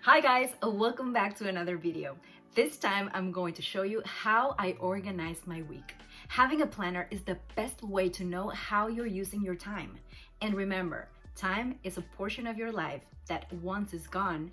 Hi guys, welcome back to another video. This time I'm going to show you how I organize my week. Having a planner is the best way to know how you're using your time. And remember, time is a portion of your life that once it's gone,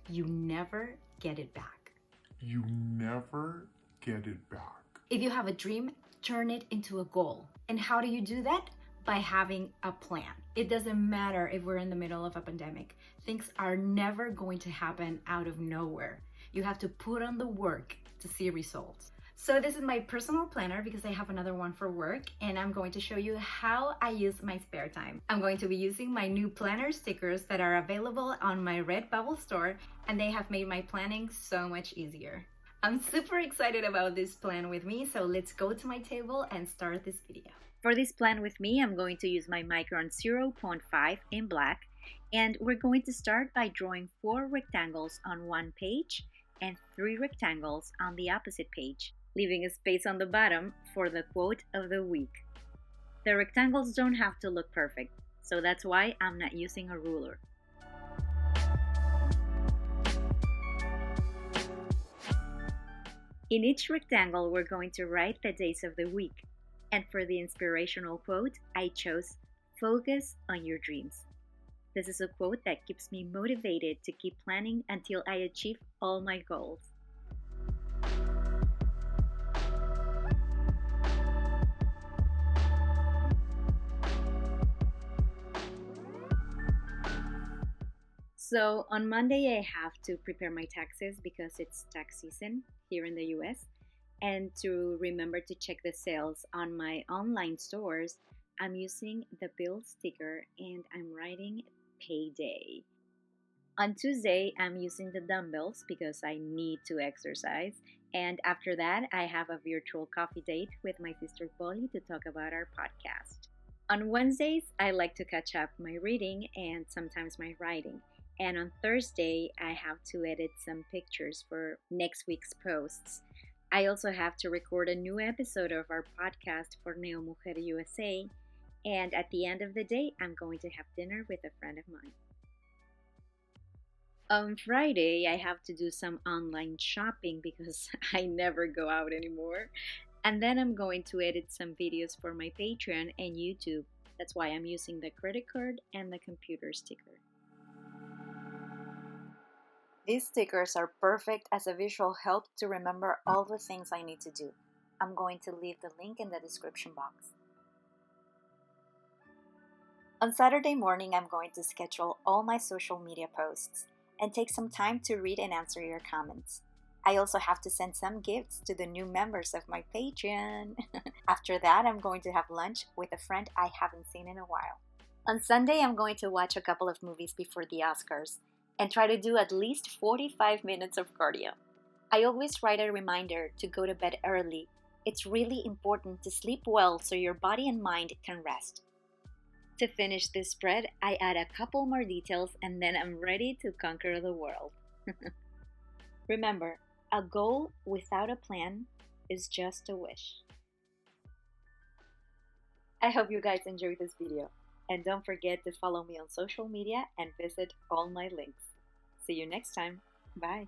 you never get it back. You never get it back. If you have a dream, turn it into a goal. And how do you do that? By having a plan. It doesn't matter if we're in the middle of a pandemic. Things are never going to happen out of nowhere. You have to put on the work to see results. So this is my personal planner because I have another one for work, and I'm going to show you how I use my spare time. I'm going to be using my new planner stickers that are available on my Redbubble store, and they have made my planning so much easier. I'm super excited about this plan with me, so let's go to my table and start this video. For this plan with me, I'm going to use my Micron 0.5 in black, and we're going to start by drawing 4 rectangles on one page and 3 rectangles on the opposite page, leaving a space on the bottom for the quote of the week. The rectangles don't have to look perfect, so that's why I'm not using a ruler. In each rectangle, we're going to write the days of the week. And for the inspirational quote, I chose "Focus on your dreams." This is a quote that keeps me motivated to keep planning until I achieve all my goals. So on Monday, I have to prepare my taxes because it's tax season here in the US. And to remember to check the sales on my online stores, I'm using the bill sticker and I'm writing payday. On Tuesday, I'm using the dumbbells because I need to exercise. And after that, I have a virtual coffee date with my sister Polly to talk about our podcast. On Wednesdays, I like to catch up my reading and sometimes my writing. And on Thursday, I have to edit some pictures for next week's posts. I also have to record a new episode of our podcast for Neo Mujer USA, and at the end of the day, I'm going to have dinner with a friend of mine. On Friday, I have to do some online shopping because I never go out anymore. And then I'm going to edit some videos for my Patreon and YouTube. That's why I'm using the credit card and the computer sticker. These stickers are perfect as a visual help to remember all the things I need to do. I'm going to leave the link in the description box. On Saturday morning, I'm going to schedule all my social media posts and take some time to read and answer your comments. I also have to send some gifts to the new members of my Patreon. After that, I'm going to have lunch with a friend I haven't seen in a while. On Sunday, I'm going to watch a couple of movies before the Oscars and try to do at least 45 minutes of cardio. I always write a reminder to go to bed early. It's really important to sleep well so your body and mind can rest. To finish this spread, I add a couple more details and then I'm ready to conquer the world. Remember, a goal without a plan is just a wish. I hope you guys enjoyed this video. And don't forget to follow me on social media and visit all my links. See you next time. Bye.